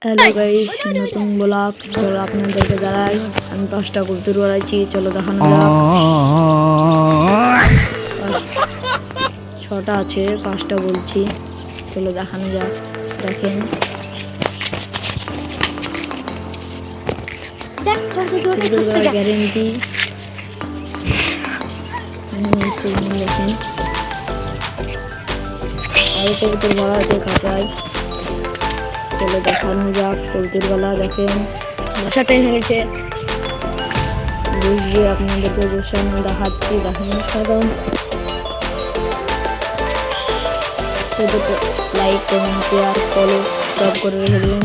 Hello guys, নতুন blog. চলো আপনাদেরকে দাঁড়াই, আমি 5টা কবুতর উড়াইছি, চলো দেখানো যাক। 6টা আছে, 5টা বলছি, চলো দেখানো যাক। দেখেন কবুতরগুলো গ্যারেন্টি। দেখেন আরো কবুতর ভরা আছে খাঁচায়, চলো দেখানো যাক। কবুতরগুলা দেখেন বাসাটা হয়ে গেছে, বুঝবে আপনাদেরকে বসানো দেখাচ্ছি। দেখেন কারণ শুধু লাইক কমেন্ট শেয়ার ফলো সব করে রেখে দেবেন।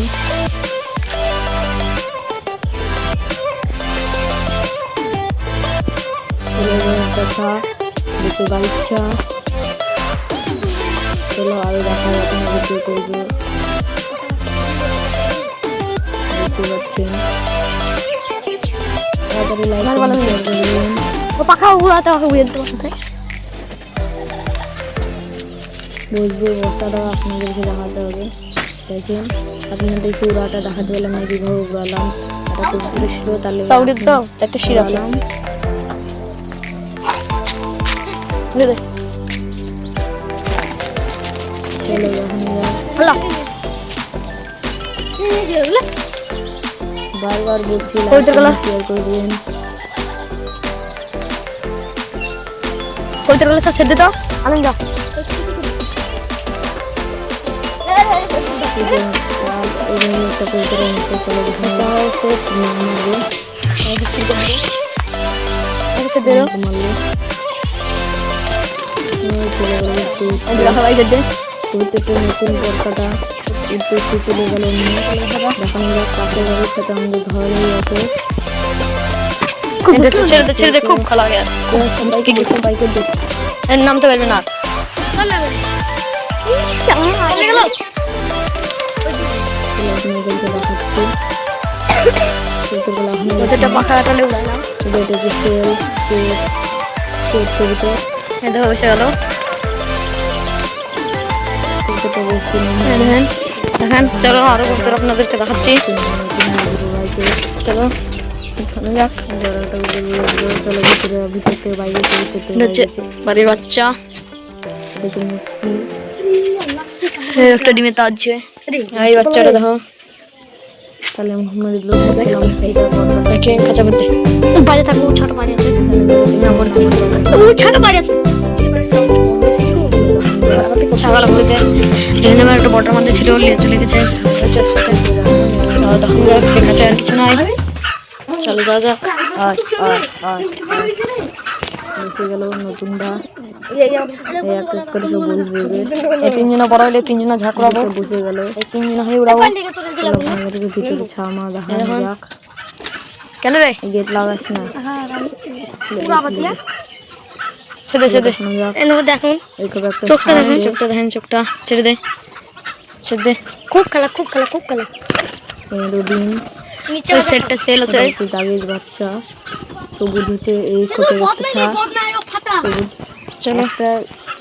ছা দুটো বাচ্চা, চলো আরো দেখা আপনাদেরকে করবো। দেখতে পাচ্ছেন তাড়াতাড়ি লাইক কমেন্ট শেয়ার করে দেবেন। ও পাখা উড়াতে হবে, উড়ে দিতে পারছে। বসবো বসাটা আপনাদেরকে দেখাতে হবে। দেখেন আপনাদেরকে উড়াটা দেখাতে গেলে আমি কীভাবে উড়ালাম। এটা কবুতরের ছিল, তাহলে উড়ে দাও, একটা শিরা আছে। চলো দেখানো যাক। বারবার বলছি লাইক কমেন্ট শেয়ার করে দিন। কবুতরগুলো সব ছেড়ে দাও, আনন্দ যাও। একটা কবুতরের মতো চলো দেখানো কবুতরটা নতুন পরকাটা উঠতে চলে গেল। দেখানো যাক পাশের বাড়ির সাথে আমাদের ঘর হয়ে গেছে। ছেড়ে দে, খুব ভালো লাগে। সবাইকে দেখ নামতে পারবে না। আপনাদেরকে দেখাচ্ছি ওদেরটা পাখা কাটালে উড়ালাম। এটা হচ্ছে সেল কবুতর। এটা বসে গেল। কবুতরটা বসে দেখেন চলো আরো কবুতর আপনাদেরকে দেখাচ্ছি। চলো দেখানো যাক। চলো ভিতরে ভিতর থেকে বাইরে বাড়ির বাচ্চা একটা ডিমে তাজছে। এই বাচ্চাটা দেখো, তাহলে খাঁচা করতে বাইরে থাকবো। ছোট বাড়ি আছে, ছোট বাড়ি আছে। ছাগল ভরিতে এখানে আমার একটা বটার মধ্যে ছিল, নিয়ে চলে গেছে। তখন খাঁচা আর কিছু নাই, চলো যাওয়া যাক। বসে গেল নতুনটা। এই তিনজনে বড় হলে তিনজনে ঝাঁকড়াবো। বসে গেল, এই তিনজনে হয়ে উড়াবো। ভিতরে ছামা দেখানো যাক। কেন রে গেট লাগাস না, দেখুন চোখটা দেখেন, চোখটা ছেড়ে দে। খুব খেলা ডিম সেটটা সেল আছে। জাগির বাচ্চা সবুজ হচ্ছে এই কোটে সবুজ। চলো একটা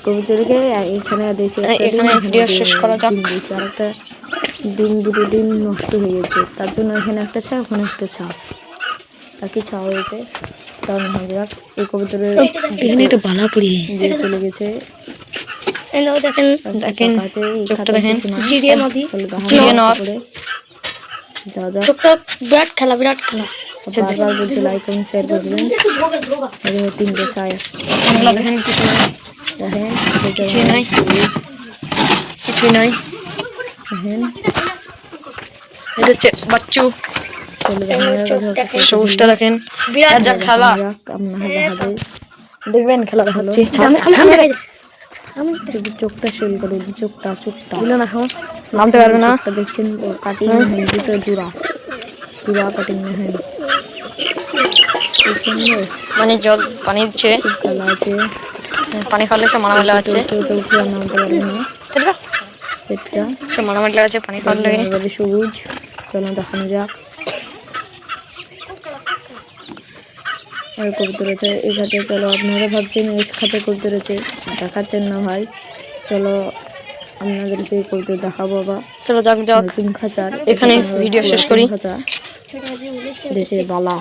কবুতরকে এখানে দিয়েছে, এখানে ভিডিও শেষ করা যাক। আর একটা দুটো ডিম নষ্ট হয়ে গেছে, তার জন্য এখানে একটা ছা, ওখানে একটা ছা, একই ছা হয়েছে। কারণ হয়ে যাক এই কবুতরের এখানে একটা বালা পড়ে চলে গেছে। দেখেন চোখটা দেখেন, বিরাট খেলা। বারবার বলছে লাইক কমেন্ট শেয়ার করে দেবেন। তিনটে ছায় দেখেন, দেখেন কিছুই নাই। দেখেন এটা হচ্ছে বাচ্চু। সবুজটা দেখেন, বিরাট যা খেলা। দেখবেন খেলা দেখাচ্ছি। চোখটা সেল করে চোখটা দিলে না, নামতে পারবে না। দেখছেন কাটিং দুটো জোড়া কাটিং হ্যাঁ, মানে জল পানি দিচ্ছে, খেলা আছে। পানি খাওয়ালে সে মারামারি লাগাচ্ছে। উঠে নামতে পারবে না, সে মারামারি লাগাচ্ছে পানি খাওয়ার লাগে। সবুজ চলো দেখানো যাক। আর কবুতর আছে এই খাতে। চলো আপনারা ভাবছেন এই খাতে কবুতর আছে, দেখাচ্ছেন না ভাই। চলো আপনাদেরকে এই কবুতর দেখাবো আবার চলো যাক যাক, নতুন খাঁচার। এখানে এটা আমার ভিডিও শেষ পুরাতন করি। খাঁচা, দেশের বালা।